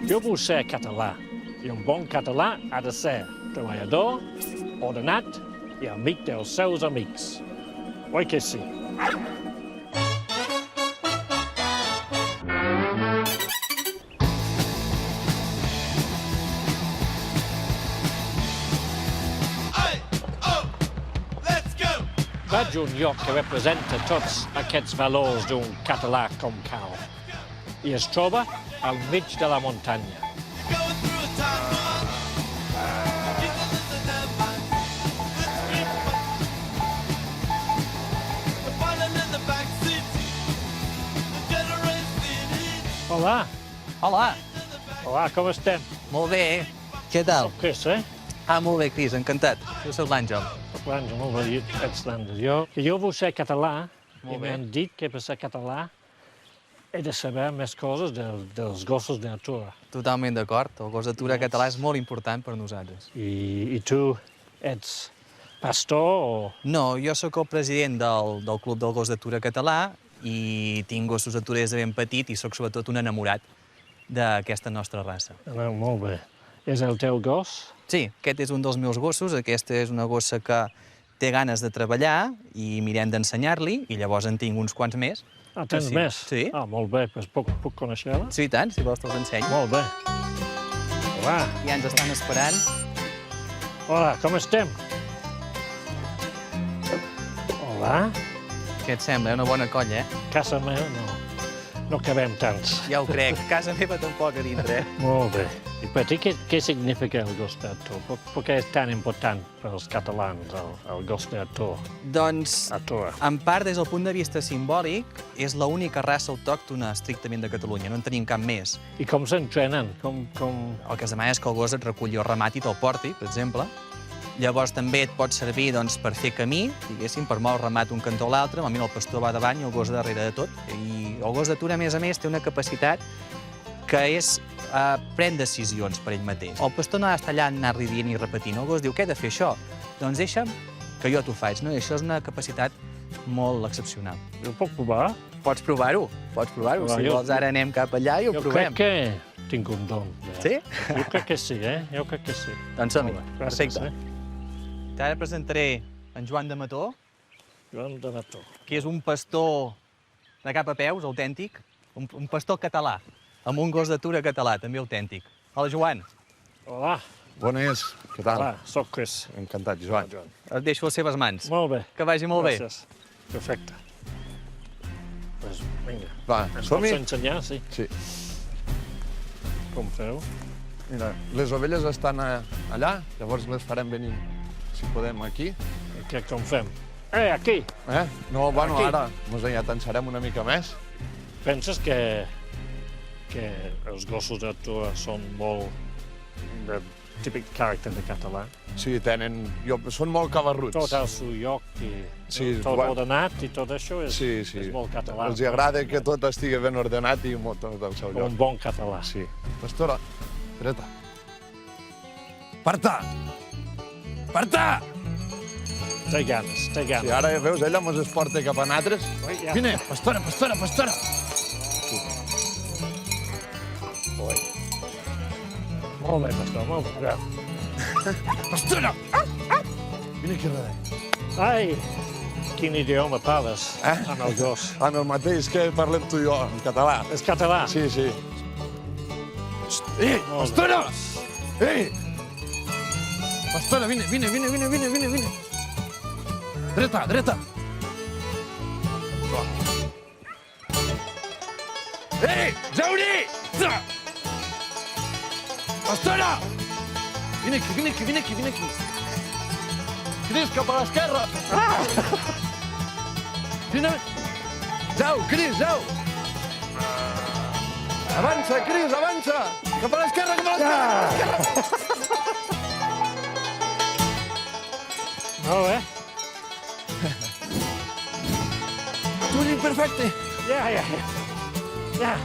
Jo vull ser català, i un bon català ha de ser treballador, ordenat i amic dels seus amics. Oi que sí? Vaig a un lloc que representa tots aquests valors d'un català com cal. I es troba al mig de la muntanya. Hola. Hola. Hola, com estem? Molt bé. Què tal? Soc Chris, eh? Molt bé, Cris, encantat. Jo soc l'Àngel. Soc l'Àngel, molt bé, ets l'Àngel. Jo vull ser català i Molt bé. m'han dit que per ser català he de saber més coses dels gossos de natura. Totalment d'acord. El gos d'atura català és molt important per nosaltres. I tu ets pastor o... No, jo sóc el president del Club del Gos d'Atura Català i tinc gossos d'atura des de ben petit i sóc sobretot un enamorat d'aquesta nostra raça. Molt bé. És el teu gos? Sí, aquest és un dels meus gossos. Aquesta és una gossa que té ganes de treballar i mirem d'ensenyar-li, i llavors en tinc uns quants més. Ah, tens Sí. més? Sí. Ah, molt bé, doncs puc conèixer-la? Sí, i tant, si vols te'ls ensenyo. Molt bé. Hola. Ja ens estan esperant. Hola, com estem? Hola. Què et sembla? Una bona colla, eh? Casa meva no cabem tants. Ja ho crec. Casa meva tampoc a dintre, eh? Molt bé. I per ti què significa el gos d'ator? Per què és tan important pels catalans el gos d'ator? Doncs, Ator. en part, des del punt de vista simbòlic, és l'única raça autòctona estrictament de Catalunya. No en tenim cap més. I com s'entrenen? Com... El que es demana és que el gos et reculli el ramat i te'l porti, per exemple. Llavors també et pot servir doncs, per fer camí, diguéssim, per moure el ramat un cantó a l'altre. Normalment el pastor va davant i el gos darrere de tot. I el gos d'atura, a més, té una capacitat que és prendre decisions per ell mateix. El pastor no ha d'estar allà anar dient i repetint. El gos diu, què he de fer això? Doncs deixa'm que jo t'ho faig. No? I això és una capacitat molt excepcional. Jo puc provar? Pots provar-ho. Si vols, ara anem cap allà i ho provem. Jo crec que tinc un don. Sí? Jo crec que sí, eh? Jo crec que sí. Doncs som-hi. Molt bé, gràcies, Perfecte. Ara presentaré en Joan de Mató, Joan de Mató. que és un pastor de cap a peus, autèntic, un pastor català, amb un gos d'atura català, també autèntic. Hola, Joan. Hola. Bones, què tal? Hola, soc Chris. Encantat, Joan. Et deixo les seves mans. Molt bé. Que vagi molt bé. Gràcies. Perfecte. Doncs vinga. Va, Ens som-hi? pots ensenyar, sí? Sí. Com feu? Mira, les ovelles estan allà, llavors les farem venir, si podem, aquí. I com fem? Aquí! No, bueno, Aquí. ara ens enllatançarem una mica més. Penses que els gossos d'atura són molt de típic caràcter de català? Sí, són molt cabarruts. Tot al seu lloc i Sí, tot bueno. ordenat i tot això és, Sí, sí. és molt català. Els agrada que tot estigui ben ordenat i tot al seu lloc. Un bon català. Sí. Pastora, dreta. Parta! Parta! Té ganes, té ganes. Sí, ara, veus, ella mos es porta cap a nosaltres. Ja. Vine, pastora, pastora, pastora! Molt bé, pastor, molt bé. Pastora! Vine aquí darrere. Ai, quin idioma parles amb el gos. En el mateix que parlem tu i jo, en català. És català? Sí, sí. Ei, pastora! Ei! Pastora, vine. Dreta, dreta. Ei, Jauri! Pastora! Vine aquí. Cris, cap a l'esquerra. Vine. Jau, Cris, jau. Avança, Cris, avança. Cap a l'esquerra. Molt bé. Tuning perfecte. Ja.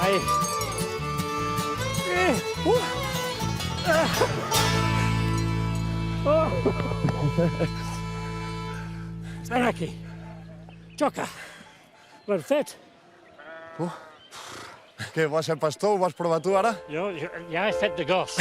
Ai. Ven aquí. Xoca. Ben fet. Què, vols ser pastor? Ho vols provar tu ara? Jo ja he fet de gos.